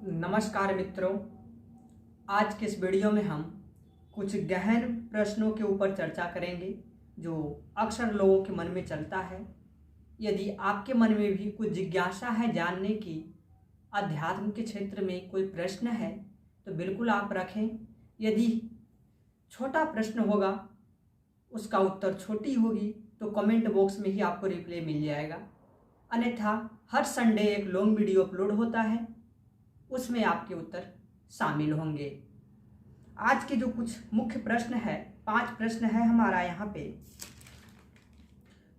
नमस्कार मित्रों, आज के इस वीडियो में हम कुछ गहन प्रश्नों के ऊपर चर्चा करेंगे जो अक्सर लोगों के मन में चलता है। यदि आपके मन में भी कुछ जिज्ञासा है जानने की, अध्यात्म के क्षेत्र में कोई प्रश्न है तो बिल्कुल आप रखें। यदि छोटा प्रश्न होगा, उसका उत्तर छोटी होगी तो कमेंट बॉक्स में ही आपको रिप्लाई मिल जाएगा। अन्यथा हर संडे एक लॉन्ग वीडियो अपलोड होता है, उसमें आपके उत्तर शामिल होंगे। आज के जो कुछ मुख्य प्रश्न है, 5 प्रश्न है हमारा यहाँ पे,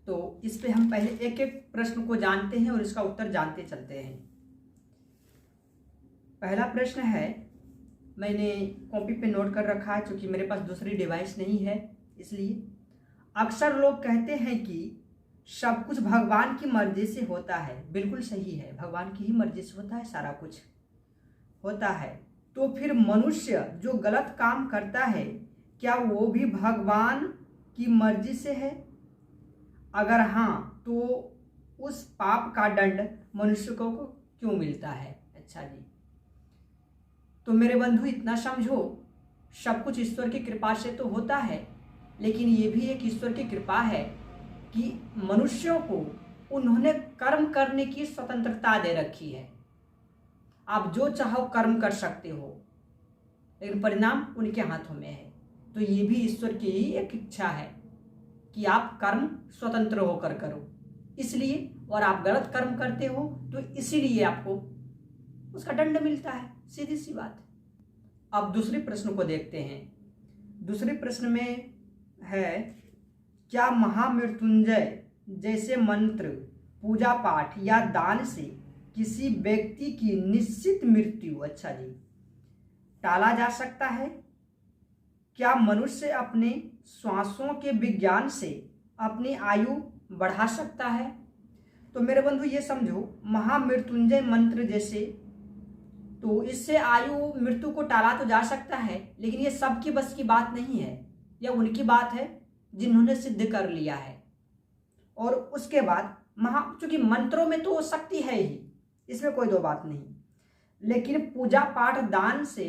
तो इस पे हम पहले एक एक प्रश्न को जानते हैं और इसका उत्तर जानते चलते हैं। पहला प्रश्न है, मैंने कॉपी पे नोट कर रखा है क्योंकि मेरे पास दूसरी डिवाइस नहीं है, इसलिए अक्सर लोग कहते हैं कि सब कुछ भगवान की मर्जी से होता है। बिल्कुल सही है, भगवान की ही मर्जी से होता है, सारा कुछ होता है। तो फिर मनुष्य जो गलत काम करता है, क्या वो भी भगवान की मर्जी से है? अगर हाँ, तो उस पाप का दंड मनुष्य को क्यों मिलता है? अच्छा जी, तो मेरे बंधु इतना समझो, सब कुछ ईश्वर की कृपा से तो होता है, लेकिन ये भी एक ईश्वर की कृपा है कि मनुष्यों को उन्होंने कर्म करने की स्वतंत्रता दे रखी है। आप जो चाहो कर्म कर सकते हो, लेकिन परिणाम उनके हाथों में है। तो ये भी ईश्वर की ही एक इच्छा है कि आप कर्म स्वतंत्र होकर करो, इसलिए। और आप गलत कर्म करते हो तो इसीलिए आपको उसका दंड मिलता है, सीधी सी बात। अब दूसरे प्रश्न को देखते हैं। दूसरे प्रश्न में है, क्या महामृत्युंजय जैसे मंत्र, पूजा पाठ या दान से किसी व्यक्ति की निश्चित मृत्यु, अच्छा जी, टाला जा सकता है? क्या मनुष्य अपने श्वासों के विज्ञान से अपनी आयु बढ़ा सकता है? तो मेरे बंधु ये समझो, महामृत्युंजय मंत्र जैसे, तो इससे आयु मृत्यु को टाला तो जा सकता है, लेकिन ये सबकी बस की बात नहीं है। यह उनकी बात है जिन्होंने सिद्ध कर लिया है। और उसके बाद चूंकि मंत्रों में तो शक्ति है ही, इसमें कोई दो बात नहीं, लेकिन पूजा पाठ दान से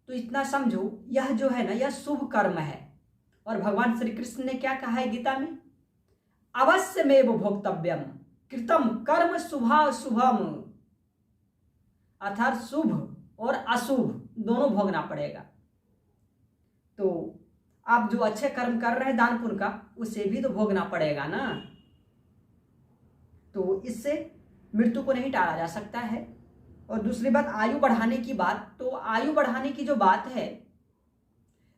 तो इतना समझो, यह जो है ना, यह शुभ कर्म है। और भगवान श्री कृष्ण ने क्या कहा है गीता में? अवश्यमेव भोक्तव्यम कृतम कर्म शुभाशुभम, अर्थात शुभ और अशुभ दोनों भोगना पड़ेगा। तो आप जो अच्छे कर्म कर रहे हैं दान पुण्य का, उसे भी तो भोगना पड़ेगा ना। तो इससे मृत्यु को नहीं टाला जा सकता है। और दूसरी बात, आयु बढ़ाने की बात, तो आयु बढ़ाने की जो बात है,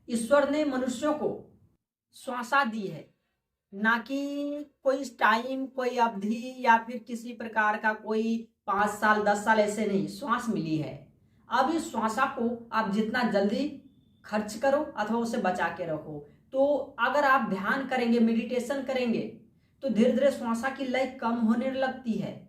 ईश्वर ने मनुष्यों को श्वासा दी है, ना कि कोई टाइम, कोई अवधि या फिर किसी प्रकार का कोई 5 साल 10 साल ऐसे नहीं, श्वास मिली है। अब इस श्वासा को आप जितना जल्दी खर्च करो अथवा उसे बचा के रखो। तो अगर आप ध्यान करेंगे, मेडिटेशन करेंगे, तो धीरे धीरे श्वासा की लय कम होने लगती है।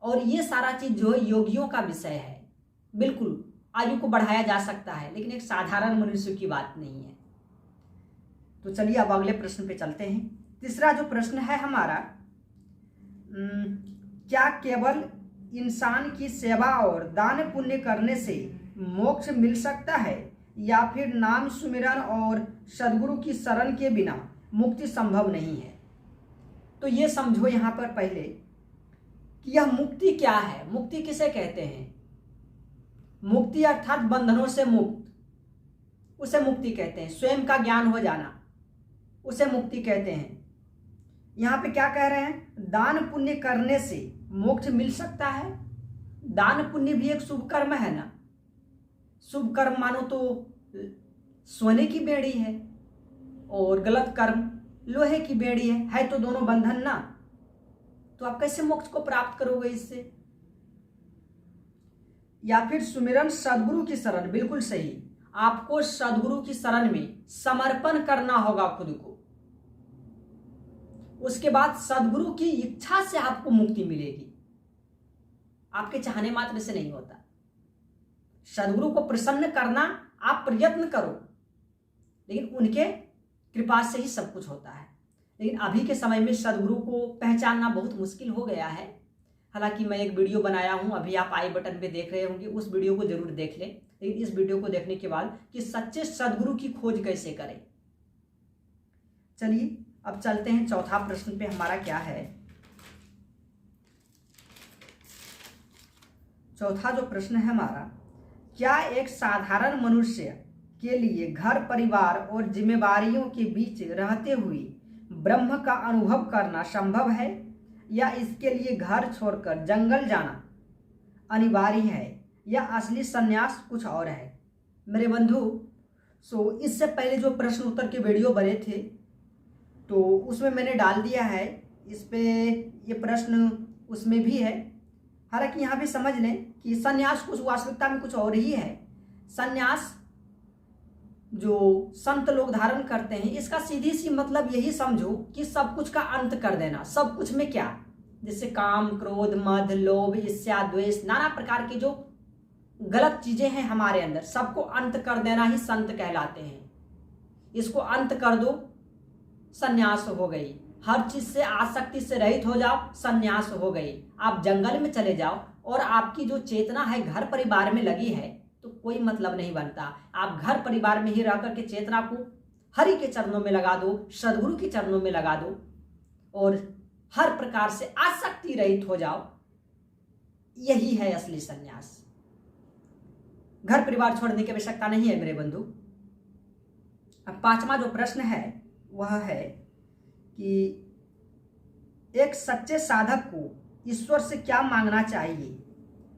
और ये सारा चीज जो है योगियों का विषय है। बिल्कुल आयु को बढ़ाया जा सकता है, लेकिन एक साधारण मनुष्य की बात नहीं है। तो चलिए अब अगले प्रश्न पे चलते हैं। तीसरा जो प्रश्न है हमारा, क्या केवल इंसान की सेवा और दान पुण्य करने से मोक्ष मिल सकता है, या फिर नाम सुमिरन और सद्गुरु की शरण के बिना मुक्ति संभव नहीं है? तो ये समझो यहाँ पर पहले कि यह मुक्ति क्या है, मुक्ति किसे कहते हैं? मुक्ति अर्थात बंधनों से मुक्त, उसे मुक्ति कहते हैं। स्वयं का ज्ञान हो जाना, उसे मुक्ति कहते हैं। यहाँ पे क्या कह रहे हैं? दान पुण्य करने से मोक्ष मिल सकता है। दान पुण्य भी एक शुभ कर्म है ना। शुभ कर्म मानो तो सोने की बेड़ी है, और गलत कर्म लोहे की बेड़ी है तो दोनों बंधन ना। तो आप कैसे मोक्ष को प्राप्त करोगे इससे? या फिर सुमिरन सद्गुरु की शरण, बिल्कुल सही, आपको सद्गुरु की शरण में समर्पण करना होगा खुद को। उसके बाद सद्गुरु की इच्छा से आपको मुक्ति मिलेगी, आपके चाहने मात्र से नहीं होता। सद्गुरु को प्रसन्न करना आप प्रयत्न करो, लेकिन उनके कृपा से ही सब कुछ होता है। लेकिन अभी के समय में सद्गुरु को पहचानना बहुत मुश्किल हो गया है। हालांकि मैं एक वीडियो बनाया हूं, अभी आप आई बटन पे देख रहे होंगे, उस वीडियो को जरूर देख लें। लेकिन इस वीडियो को देखने के बाद कि सच्चे सद्गुरु की खोज कैसे करें। चलिए अब चलते हैं चौथा प्रश्न पे। हमारा क्या है, चौथा जो प्रश्न है हमारा, क्या एक साधारण मनुष्य के लिए घर परिवार और जिम्मेदारियों के बीच रहते हुए ब्रह्म का अनुभव करना संभव है, या इसके लिए घर छोड़कर जंगल जाना अनिवार्य है, या असली संन्यास कुछ और है? मेरे बंधु, इससे पहले जो प्रश्न उत्तर के वीडियो बने थे तो उसमें मैंने डाल दिया है, इस पे ये प्रश्न उसमें भी है। हालांकि यहाँ भी समझ लें कि संन्यास कुछ वास्तविकता में कुछ और ही है। संन्यास जो संत लोग धारण करते हैं, इसका सीधी सी मतलब यही समझो कि सब कुछ का अंत कर देना। सब कुछ में क्या, जैसे काम, क्रोध, मद, लोभ, ईर्ष्या, द्वेष, नाना प्रकार की जो गलत चीजें हैं हमारे अंदर, सबको अंत कर देना ही संत कहलाते हैं। इसको अंत कर दो, संन्यास हो गई। हर चीज से आसक्ति से रहित हो जाओ, संन्यास हो गई। आप जंगल में चले जाओ और आपकी जो चेतना है घर परिवार में लगी है तो कोई मतलब नहीं बनता। आप घर परिवार में ही रह करके चेतना को हरि के चरणों में लगा दो, सद्गुरु के चरणों में लगा दो और हर प्रकार से आसक्ति रहित हो जाओ। यही है असली संन्यास। घर परिवार छोड़ने की आवश्यकता नहीं है मेरे बंधु। अब पांचवा जो प्रश्न है वह है कि एक सच्चे साधक को ईश्वर से क्या मांगना चाहिए?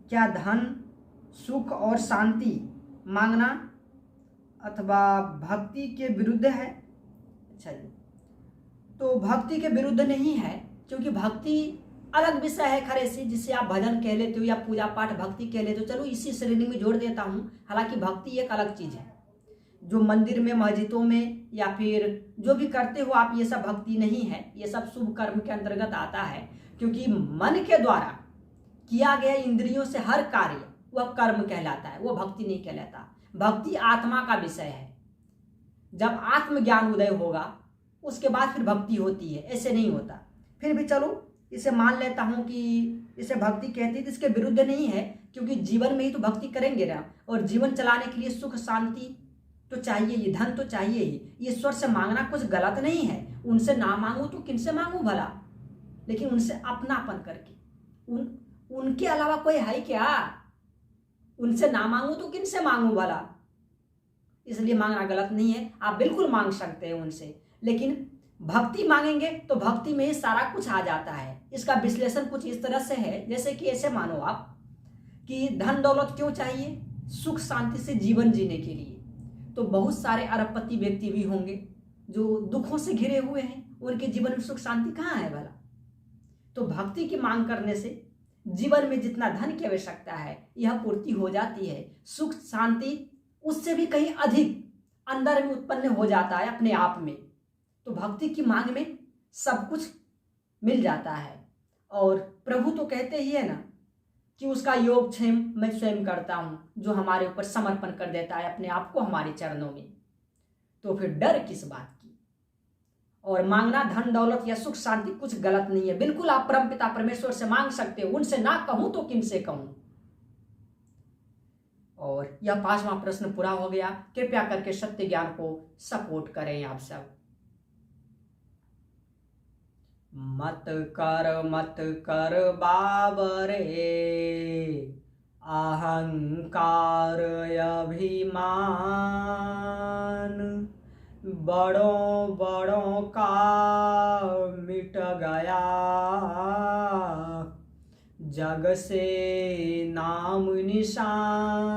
क्या धन, सुख और शांति मांगना अथवा भक्ति के विरुद्ध है? अच्छा जी, तो भक्ति के विरुद्ध नहीं है, क्योंकि भक्ति अलग विषय है खरे से, जिसे आप भजन कह लेते हो या पूजा पाठ भक्ति कह लेते हो। चलो इसी श्रेणी में जोड़ देता हूँ। हालांकि भक्ति एक अलग चीज है। जो मंदिर में, मस्जिदों में या फिर जो भी करते हो आप, ये सब भक्ति नहीं है। ये सब शुभ कर्म के अंतर्गत आता है, क्योंकि मन के द्वारा किया गया इंद्रियों से हर कार्य वह कर्म कहलाता है, वो भक्ति नहीं कहलाता। भक्ति आत्मा का विषय है। जब आत्मज्ञान उदय होगा उसके बाद फिर भक्ति होती है, ऐसे नहीं होता। फिर भी चलो इसे मान लेता हूं कि इसे भक्ति कहती है, तो इसके विरुद्ध नहीं है, क्योंकि जीवन में ही तो भक्ति करेंगे ना। और जीवन चलाने के लिए सुख शांति तो चाहिए ही, धन तो चाहिए ही। ईश्वर से मांगना कुछ गलत नहीं है। उनसे ना मांगू तो किनसे मांगू भला, लेकिन उनसे अपनापन करके। उनके अलावा कोई है क्या? उनसे ना मांगू तो किनसे मांगू भला? इसलिए मांगना गलत नहीं है, आप बिल्कुल मांग सकते हैं उनसे। लेकिन भक्ति मांगेंगे तो भक्ति में ही सारा कुछ आ जाता है। इसका विश्लेषण कुछ इस तरह से है, जैसे कि ऐसे मानो आप कि धन दौलत क्यों चाहिए? सुख शांति से जीवन जीने के लिए। तो बहुत सारे अरबपति व्यक्ति भी होंगे जो दुखों से घिरे हुए हैं, उनके जीवन में सुख शांति कहाँ है भला? तो भक्ति की मांग करने से जीवन में जितना धन की आवश्यकता है यह पूर्ति हो जाती है। सुख शांति उससे भी कहीं अधिक अंदर में उत्पन्न हो जाता है अपने आप में। तो भक्ति की मांग में सब कुछ मिल जाता है। और प्रभु तो कहते ही है ना कि उसका योग क्षेम मैं स्वयं करता हूं, जो हमारे ऊपर समर्पण कर देता है अपने आप को हमारे चरणों में। तो फिर डर किस बात की? और मांगना धन दौलत या सुख शांति कुछ गलत नहीं है। बिल्कुल आप परमपिता परमेश्वर से मांग सकते हो। उनसे ना कहूं तो किनसे कहूं? और यह पांचवा प्रश्न पूरा हो गया। कृपया करके सत्य ज्ञान को सपोर्ट करें आप सब। मत कर बाबरे अहंकार अभिमान, बड़ों का मिट गया जग से नाम निशान।